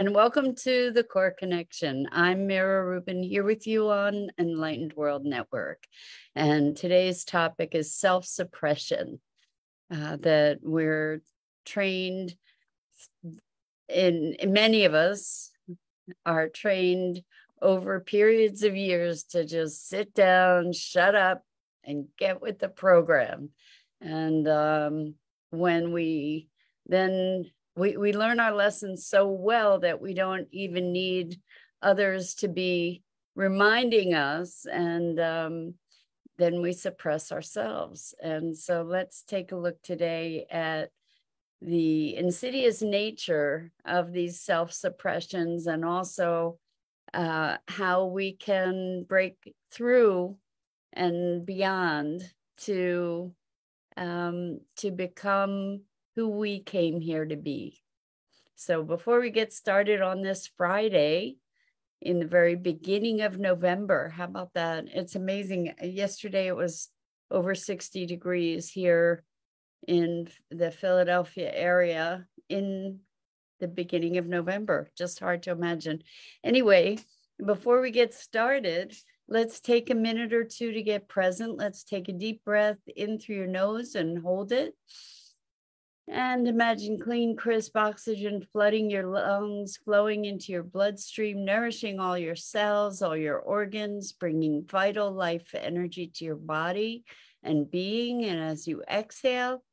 and welcome to the Core Connection. I'm Mira Rubin here with you on Enlightened World Network. And today's topic is self-suppression, that we're trained in, many of us are trained over periods of years to just sit down, shut up, and get with the program. And when we learn our lessons so well that we don't even need others to be reminding us, and then we suppress ourselves. And so let's take a look today at the insidious nature of these self-suppressions, and also how we can break through and beyond to become who we came here to be. So before we get started on this Friday, in the very beginning of November, how about that? It's amazing. Yesterday it was over 60 degrees here in the Philadelphia area in the beginning of November. Just hard to imagine. Anyway, before we get started, let's take a minute or two to get present. Let's take a deep breath in through your nose and hold it. And imagine clean, crisp oxygen flooding your lungs, flowing into your bloodstream, nourishing all your cells, all your organs, bringing vital life energy to your body and being. And as you exhale,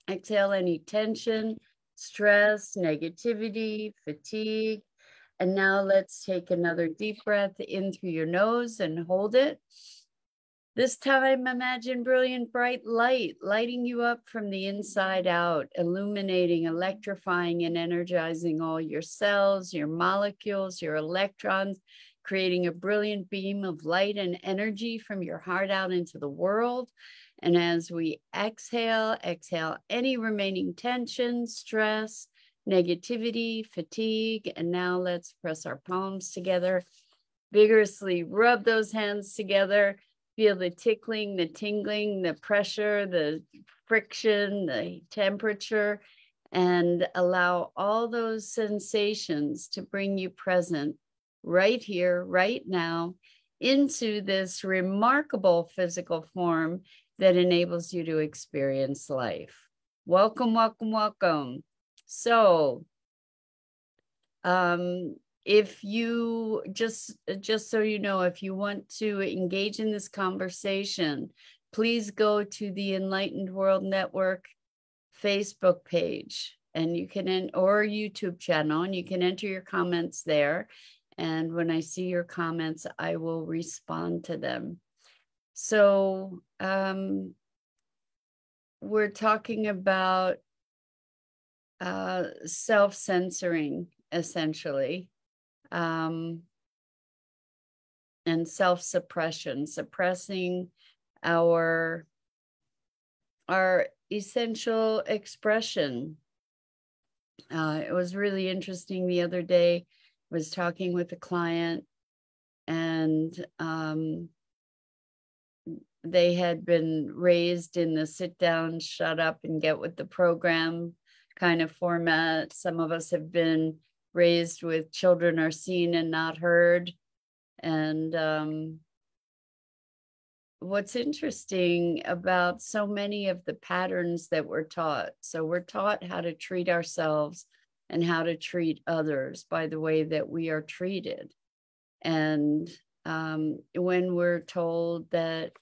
exhale any tension, stress, negativity, fatigue. And now let's take another deep breath in through your nose and hold it. This time, imagine brilliant, bright light lighting you up from the inside out, illuminating, electrifying, and energizing all your cells, your molecules, your electrons, creating a brilliant beam of light and energy from your heart out into the world. And as we exhale, exhale any remaining tension, stress, negativity, fatigue. And now let's press our palms together, vigorously rub those hands together. Feel the tickling, the tingling, the pressure, the friction, the temperature, and allow all those sensations to bring you present right here, right now, into this remarkable physical form that enables you to experience life. Welcome, welcome, welcome. So, if you just so you know, if you want to engage in this conversation, please go to the Enlightened World Network Facebook page, and you can or YouTube channel, and you can enter your comments there. And when I see your comments, I will respond to them. So we're talking about self-censoring, essentially. And self-suppression, suppressing our essential expression. It was really interesting the other day. I was talking with a client, and they had been raised in the sit down, shut up, and get with the program kind of format. Some of us have been raised with children are seen and not heard. And what's interesting about so many of the patterns that we're taught, so we're taught how to treat ourselves and how to treat others by the way that we are treated. And when we're told that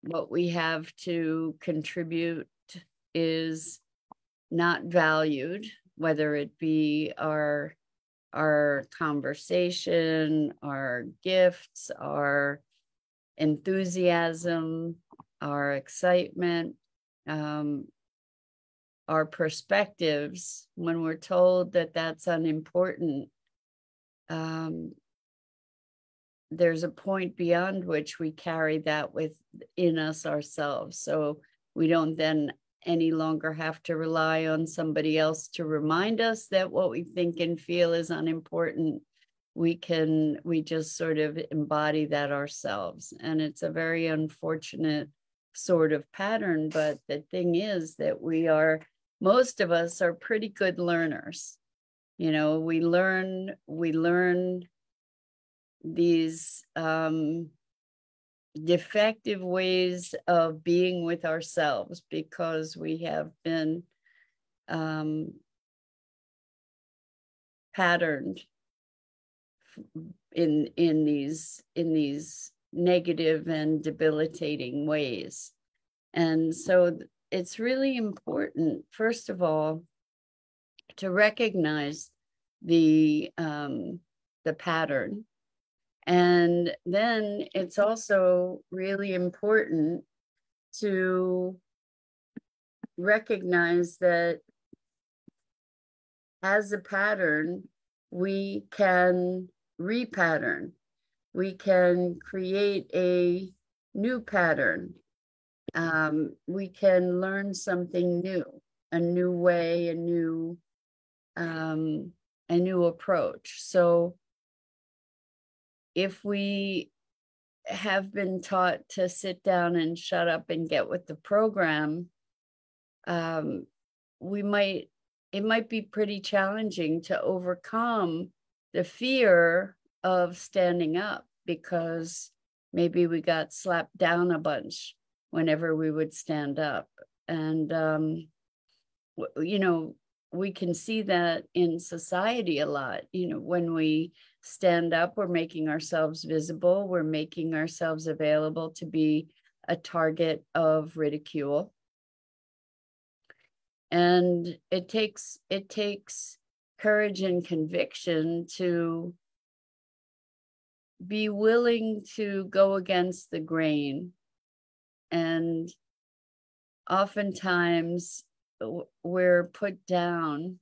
what we have to contribute is not valued, whether it be our conversation, our gifts, our enthusiasm, our excitement, our perspectives, when we're told that that's unimportant, there's a point beyond which we carry that within us ourselves. So we don't then any longer have to rely on somebody else to remind us that what we think and feel is unimportant. We just sort of embody that ourselves. And it's a very unfortunate sort of pattern. But the thing is that most of us are pretty good learners. You know, we learn these defective ways of being with ourselves because we have been patterned in these negative and debilitating ways. And so it's really important, first of all, to recognize the pattern. And then it's also really important to recognize that as a pattern, we can repattern. We can create a new pattern. We can learn something new, a new way, a new approach. So if we have been taught to sit down and shut up and get with the program, it might be pretty challenging to overcome the fear of standing up, because maybe we got slapped down a bunch whenever we would stand up. And, you know, we can see that in society a lot. You know, when we stand up, we're making ourselves visible, we're making ourselves available to be a target of ridicule. And it takes courage and conviction to be willing to go against the grain. And oftentimes we're put down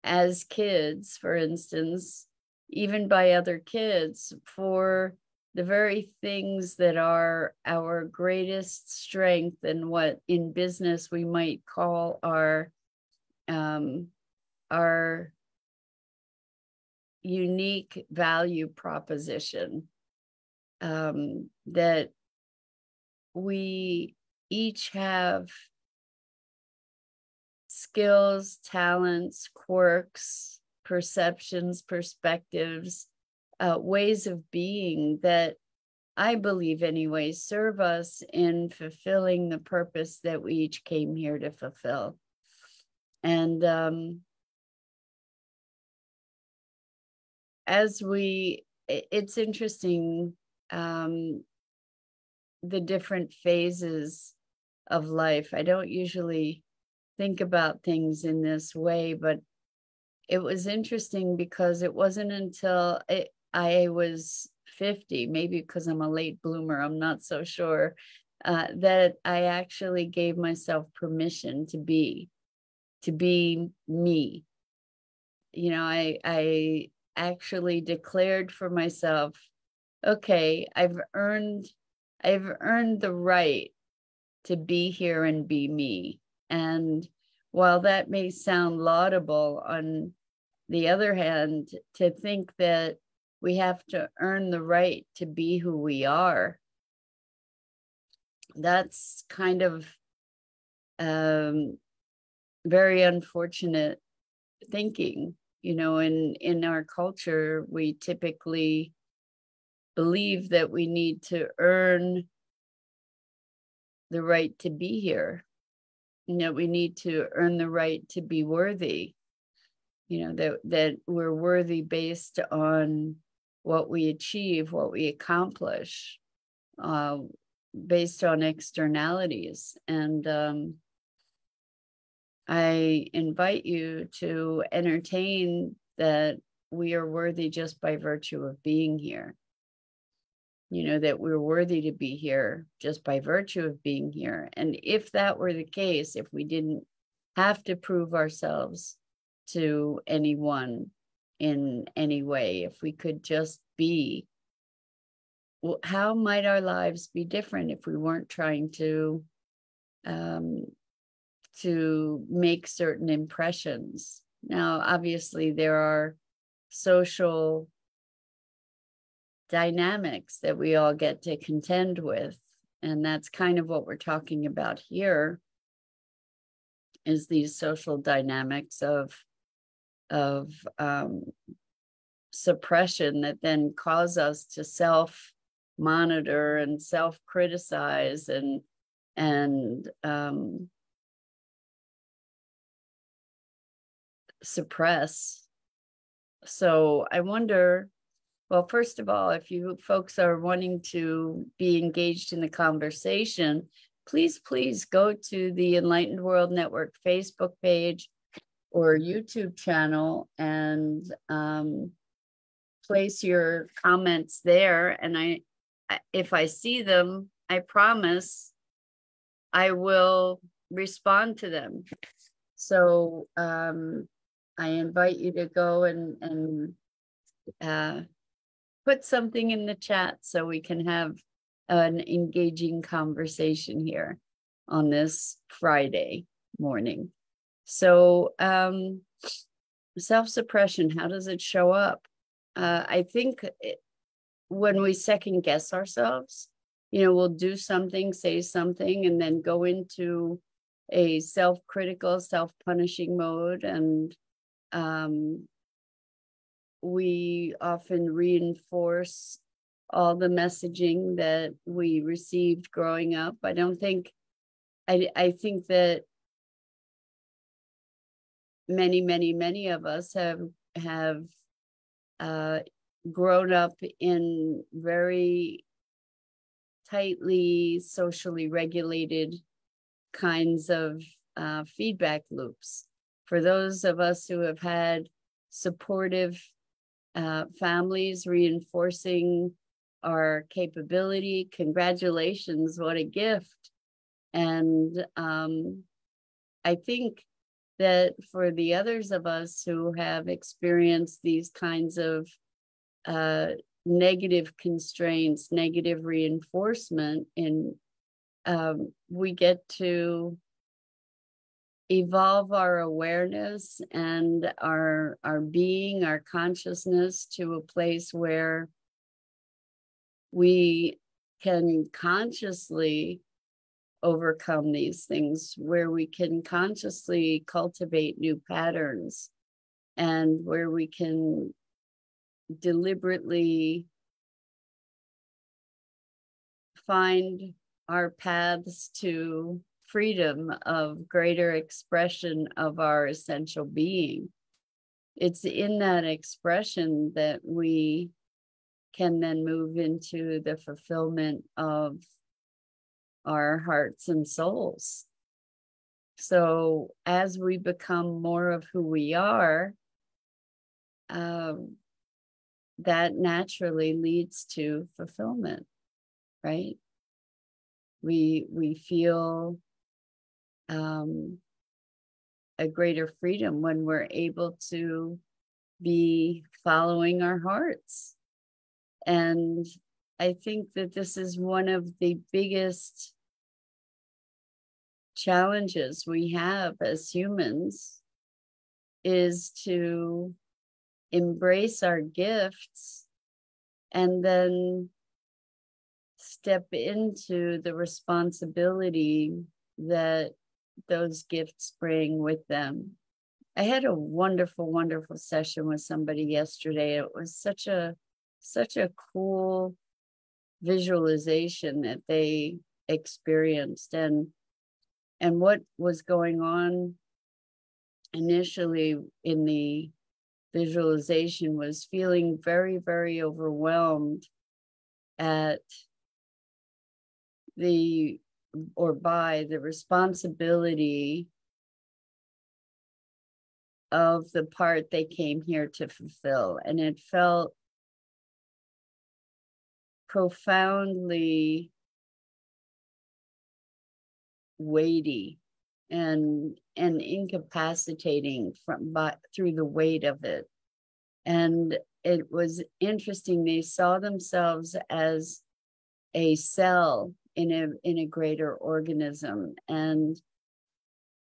as kids, for instance, even by other kids, for the very things that are our greatest strength and what in business we might call our unique value proposition, that we each have skills, talents, quirks, perceptions, perspectives, ways of being that I believe anyway serve us in fulfilling the purpose that we each came here to fulfill. And it's interesting, the different phases of life. I don't usually think about things in this way, but it was interesting because it wasn't until I was 50, maybe because I'm a late bloomer, I'm not so sure, that I actually gave myself permission to be me. You know, I actually declared for myself, okay, I've earned the right to be here and be me. And while that may sound laudable, on the other hand, to think that we have to earn the right to be who we are, that's kind of very unfortunate thinking. You know, in our culture, we typically believe that we need to earn the right to be here. You know, we need to earn the right to be worthy. You know, that we're worthy based on what we achieve, what we accomplish, based on externalities. And I invite you to entertain that we are worthy just by virtue of being here. You know, that we're worthy to be here just by virtue of being here. And if that were the case, if we didn't have to prove ourselves to anyone in any way, if we could just be, well, how might our lives be different if we weren't trying to make certain impressions? Now, obviously, there are social dynamics that we all get to contend with, and that's kind of what we're talking about here, is these social dynamics of of suppression that then cause us to self-monitor and self-criticize and suppress. So I wonder, well, first of all, if you folks are wanting to be engaged in the conversation, please go to the Enlightened World Network Facebook page or YouTube channel and place your comments there. And if I see them, I promise I will respond to them. So I invite you to go and put something in the chat so we can have an engaging conversation here on this Friday morning. So self-suppression, how does it show up? I think when we second guess ourselves, we'll do something, say something, and then go into a self-critical, self-punishing mode. And we often reinforce all the messaging that we received growing up. I think that many of us have grown up in very tightly socially regulated kinds of feedback loops. For those of us who have had supportive families reinforcing our capability, congratulations, what a gift. And I think that for the others of us who have experienced these kinds of negative constraints, negative reinforcement, we get to evolve our awareness and our being, our consciousness to a place where we can consciously overcome these things, where we can consciously cultivate new patterns, and where we can deliberately find our paths to freedom of greater expression of our essential being. It's in that expression that we can then move into the fulfillment of our hearts and souls. So as we become more of who we are, that naturally leads to fulfillment, right? We feel a greater freedom when we're able to be following our hearts. And I think that this is one of the biggest challenges we have as humans, is to embrace our gifts and then step into the responsibility that those gifts bring with them. I had a wonderful session with somebody yesterday. It was such a cool visualization that they experienced, and what was going on initially in the visualization was feeling very overwhelmed at by the responsibility of the part they came here to fulfill. And it felt profoundly weighty and incapacitating through the weight of it. And it was interesting. They saw themselves as a cell in a greater organism, and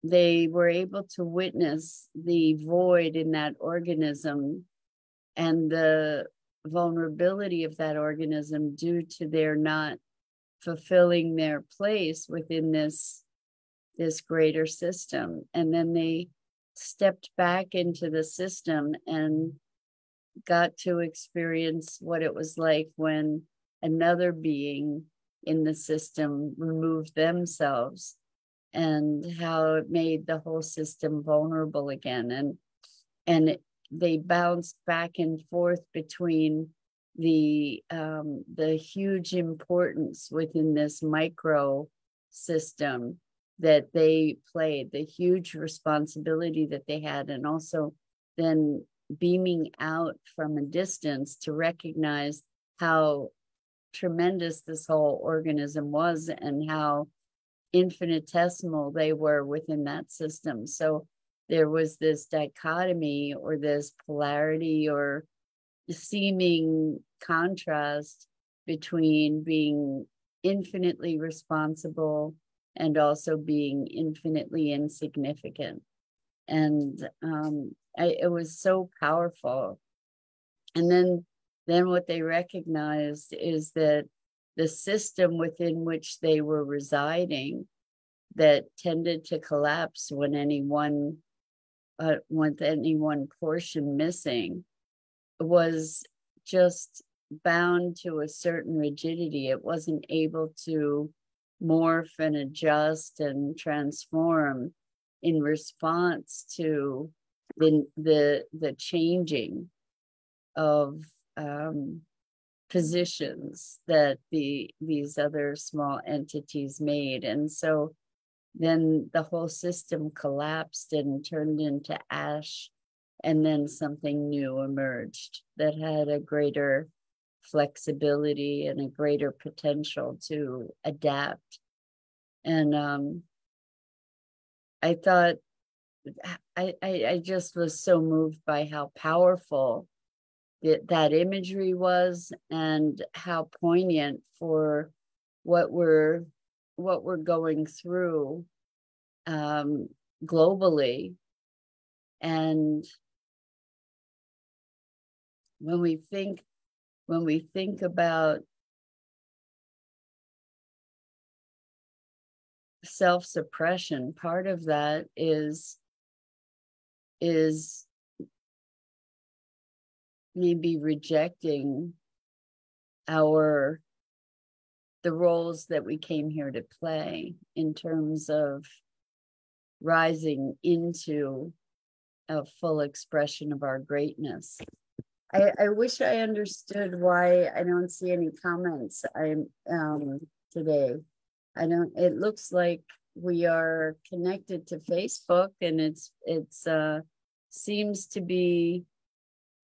they were able to witness the void in that organism and the vulnerability of that organism due to their not fulfilling their place within this greater system. And then they stepped back into the system and got to experience what it was like when another being in the system removed themselves, and how it made the whole system vulnerable again. They bounced back and forth between the huge importance within this micro system that they played, the huge responsibility that they had, and also then beaming out from a distance to recognize how tremendous this whole organism was and how infinitesimal they were within that system. So there was this dichotomy or this polarity or seeming contrast between being infinitely responsible and also being infinitely insignificant. And it was so powerful. And then what they recognized is that the system within which they were residing, that tended to collapse when with any one portion missing, was just bound to a certain rigidity. It wasn't able to morph and adjust and transform in response to the changing of positions that these other small entities made. And so then the whole system collapsed and turned into ash, and then something new emerged that had a greater flexibility and a greater potential to adapt. And I thought, I just was so moved by how powerful that imagery was, and how poignant for what we're going through globally. And when we think about self-suppression, part of that is maybe rejecting the roles that we came here to play in terms of rising into a full expression of our greatness. I wish I understood why I don't see any comments today. It looks like we are connected to Facebook, and it's seems to be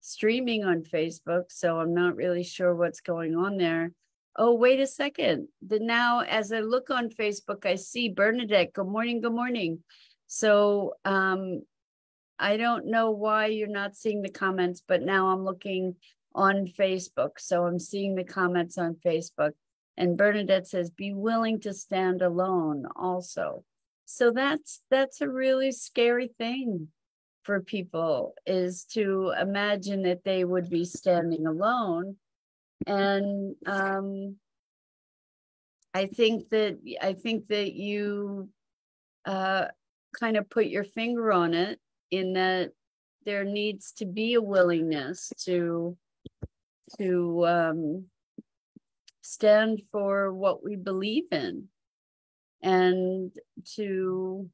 streaming on Facebook, so I'm not really sure what's going on there. Oh, wait a second. Now, as I look on Facebook, I see Bernadette. Good morning, good morning. So I don't know why you're not seeing the comments, but now I'm looking on Facebook. So I'm seeing the comments on Facebook. And Bernadette says, be willing to stand alone also. So that's a really scary thing for people, is to imagine that they would be standing alone. And I think that you kind of put your finger on it, in that there needs to be a willingness to stand for what we believe in, and to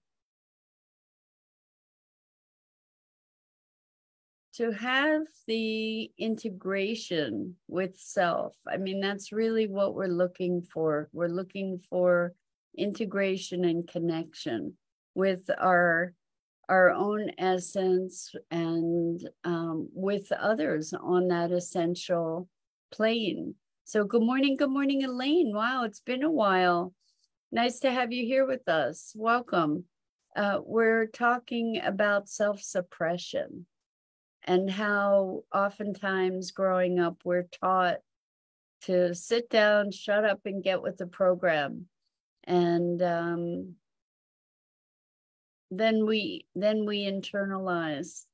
have the integration with self. I mean, that's really what we're looking for. We're looking for integration and connection with our own essence, and with others on that essential plane. So good morning, Elaine. Wow, it's been a while. Nice to have you here with us. Welcome. We're talking about self-suppression, and how oftentimes growing up, we're taught to sit down, shut up, and get with the program. And then we internalize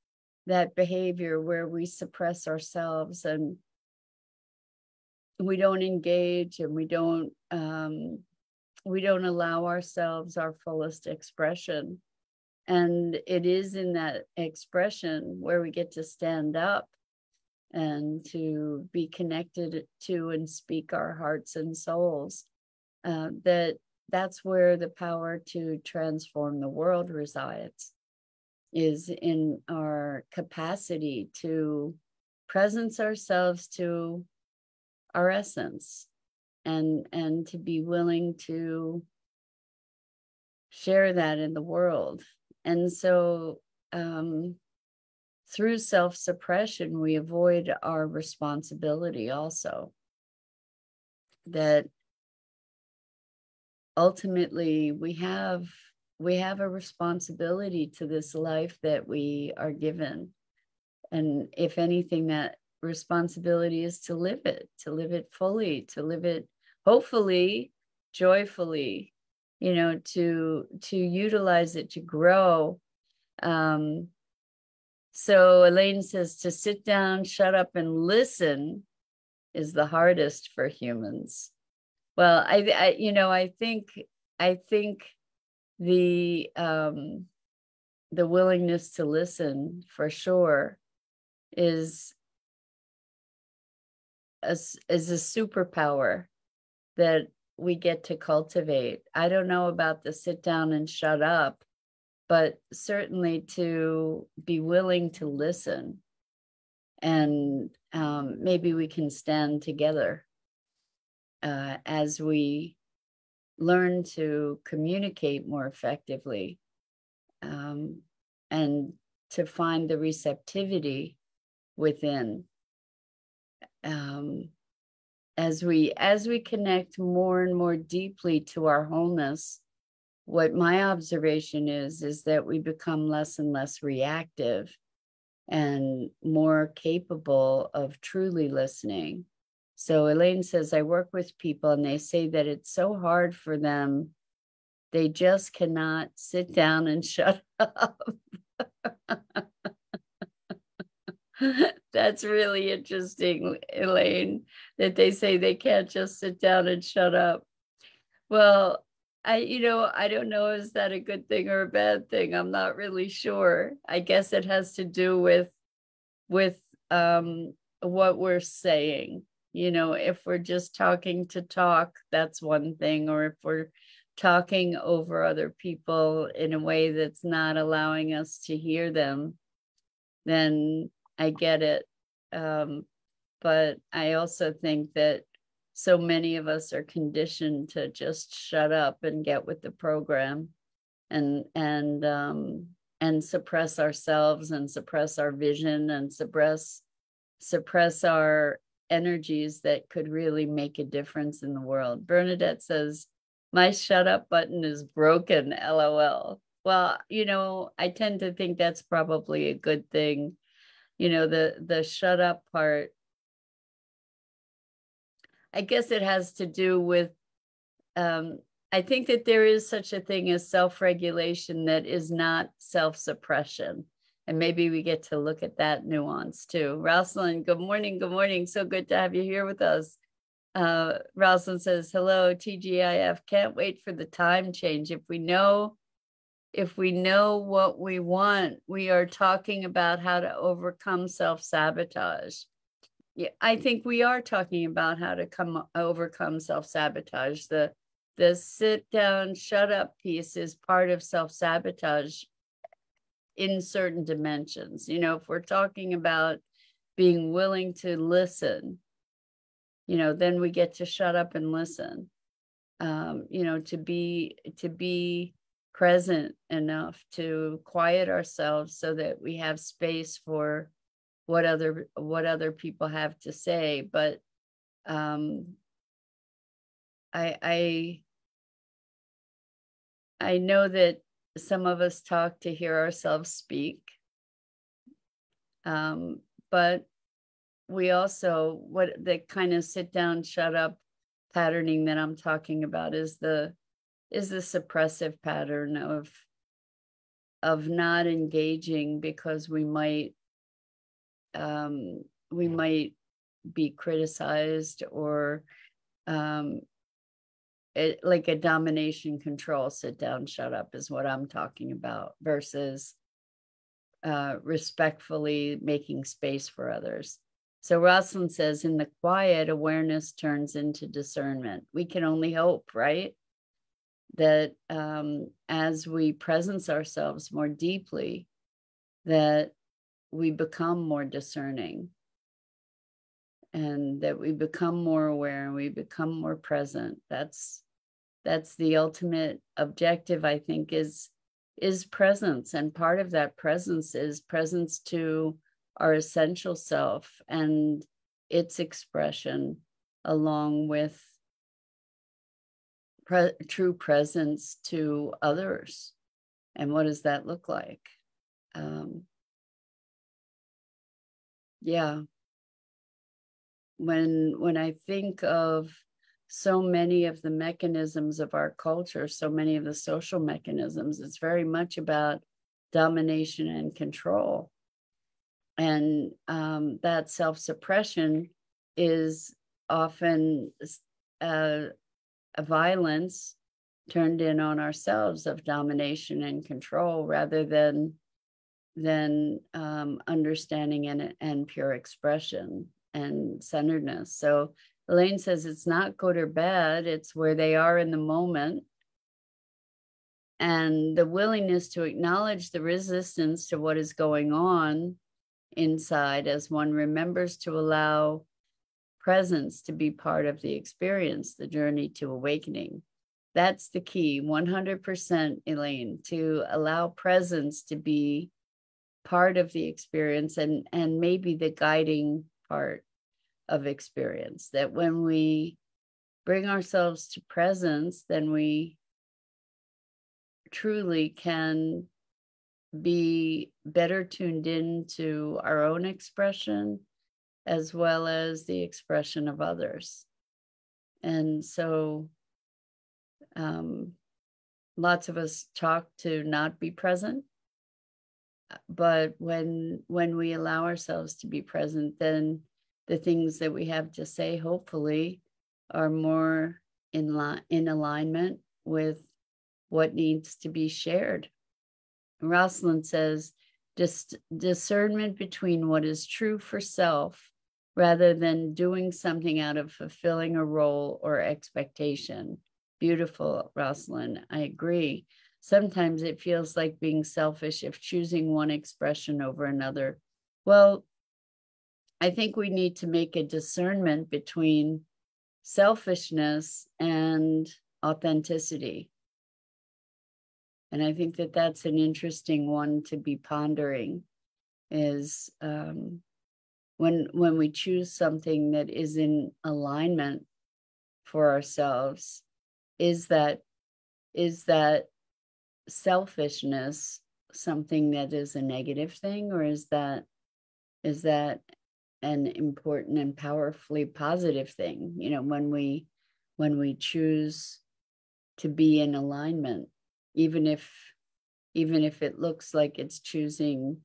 that behavior where we suppress ourselves, and we don't engage, and we don't allow ourselves our fullest expression. And it is in that expression where we get to stand up and to be connected to and speak our hearts and souls, that's where the power to transform the world resides, is in our capacity to presence ourselves to our essence, and to be willing to share that in the world. And so through self-suppression, we avoid our responsibility also. That ultimately we have a responsibility to this life that we are given. And if anything, that responsibility is to live it fully, to live it hopefully joyfully, to utilize it, to grow. So Elaine says to sit down, shut up, and listen is the hardest for humans. Well, I think the willingness to listen, for sure, is a superpower that we get to cultivate. I don't know about the sit down and shut up, but certainly to be willing to listen. And maybe we can stand together as we learn to communicate more effectively, and to find the receptivity within. As we connect more and more deeply to our wholeness, what my observation is that we become less and less reactive and more capable of truly listening. So Elaine says, I work with people and they say that it's so hard for them. They just cannot sit down and shut up. That's really interesting, Elaine, that they say they can't just sit down and shut up. Well, I don't know, is that a good thing or a bad thing? I'm not really sure. I guess it has to do with what we're saying. If we're just talking to talk, that's one thing. Or if we're talking over other people in a way that's not allowing us to hear them, then I get it. But I also think that so many of us are conditioned to just shut up and get with the program, and suppress ourselves, and suppress our vision, and suppress our energies that could really make a difference in the world. Bernadette says, my shut up button is broken, LOL. Well, I tend to think that's probably a good thing. The shut up part, I guess it has to do with, I think that there is such a thing as self-regulation that is not self-suppression. And maybe we get to look at that nuance too. Rosalind, good morning. Good morning. So good to have you here with us. Rosalind says, hello, TGIF. Can't wait for the time change. If we know what we want, we are talking about how to overcome self-sabotage. Yeah, I think we are talking about how to overcome self-sabotage. The sit down, shut up piece is part of self-sabotage in certain dimensions. If we're talking about being willing to listen, then we get to shut up and listen. To be present enough to quiet ourselves so that we have space for what other people have to say. But I know that some of us talk to hear ourselves speak, but we also, what the kind of sit down, shut up patterning that I'm talking about is the suppressive pattern of not engaging because we might be criticized, or like a domination control, sit down, shut up is what I'm talking about, versus respectfully making space for others. So Rosalind says, in the quiet, awareness turns into discernment. We can only hope, right? That as we presence ourselves more deeply, that we become more discerning, and that we become more aware, and we become more present. That's the ultimate objective, I think, is presence. And part of that presence is presence to our essential self and its expression, along with true presence to others. And what does that look like? Yeah. When I think of so many of the mechanisms of our culture, so many of the social mechanisms, it's very much about domination and control. And that self-suppression is often a violence turned in on ourselves of domination and control, rather than understanding and pure expression and centeredness. So Elaine says it's not good or bad, it's where they are in the moment, and the willingness to acknowledge the resistance to what is going on inside, as one remembers to allow presence to be part of the experience, the journey to awakening. That's the key, 100%, Elaine, to allow presence to be part of the experience, and maybe the guiding part of experience. That when we bring ourselves to presence, then we truly can be better tuned in to our own expression, as well as the expression of others. And so lots of us talk to not be present, but when we allow ourselves to be present, then the things that we have to say, hopefully, are more in alignment with what needs to be shared. Rosalind says, discernment between what is true for self, rather than doing something out of fulfilling a role or expectation. Beautiful, Rosalind. I agree. Sometimes it feels like being selfish if choosing one expression over another. Well, I think we need to make a discernment between selfishness and authenticity. And I think that that's an interesting one to be pondering, is when we choose something that is in alignment for ourselves, is that selfishness something that is a negative thing, or is that an important and powerfully positive thing? You know, when we choose to be in alignment, even if it looks like it's choosing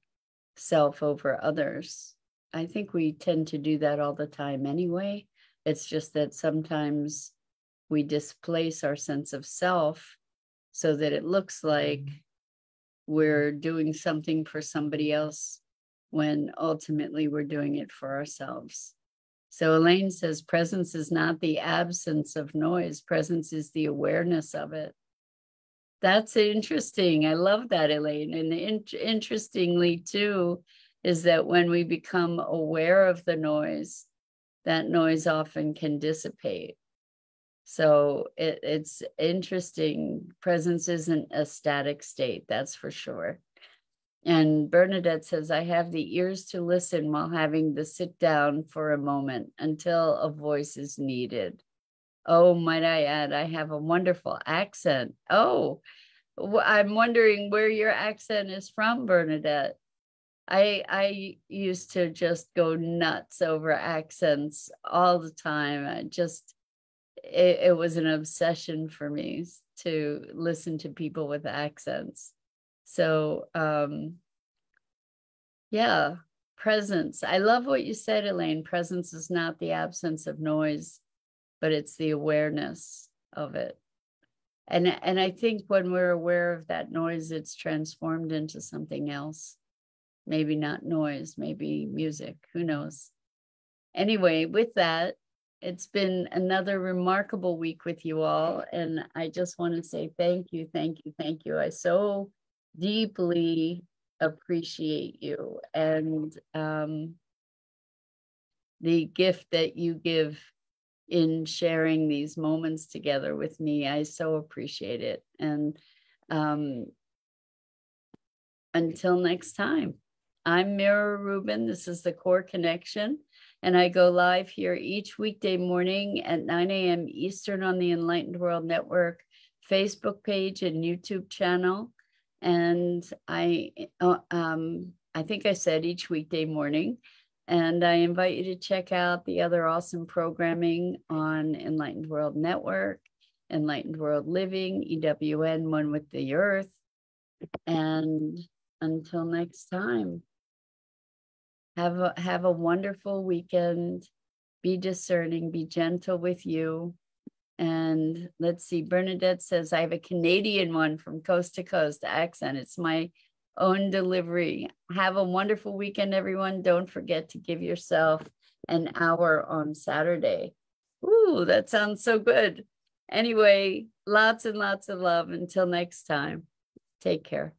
self over others. I think we tend to do that all the time anyway. It's just that sometimes we displace our sense of self so that it looks like we're doing something for somebody else, when ultimately we're doing it for ourselves. So Elaine says, presence is not the absence of noise. Presence is the awareness of it. That's interesting. I love that, Elaine. And interestingly, too, is that when we become aware of the noise, that noise often can dissipate. So it's interesting. Presence isn't a static state, that's for sure. And Bernadette says, I have the ears to listen while having the sit down for a moment until a voice is needed. Oh, might I add, I have a wonderful accent. Oh, I'm wondering where your accent is from, Bernadette. I used to just go nuts over accents all the time. It was an obsession for me to listen to people with accents. So yeah, presence. I love what you said, Elaine. Presence is not the absence of noise, but it's the awareness of it. And I think when we're aware of that noise, it's transformed into something else. Maybe not noise, maybe music, who knows? Anyway, with that, it's been another remarkable week with you all. And I just want to say thank you, thank you, thank you. I so deeply appreciate you and the gift that you give in sharing these moments together with me. I so appreciate it. And until next time, I'm Mira Rubin. This is the Core Connection. And I go live here each weekday morning at 9 a.m. Eastern on the Enlightened World Network Facebook page and YouTube channel. And I think I said each weekday morning. And I invite you to check out the other awesome programming on Enlightened World Network, Enlightened World Living, EWN, One with the Earth. And until next time, have a wonderful weekend. Be discerning, be gentle with you. And let's see, Bernadette says, I have a Canadian one from coast to coast accent. It's my own delivery. Have a wonderful weekend, everyone. Don't forget to give yourself an hour on Saturday. Ooh, that sounds so good. Anyway, lots and lots of love. Until next time, take care.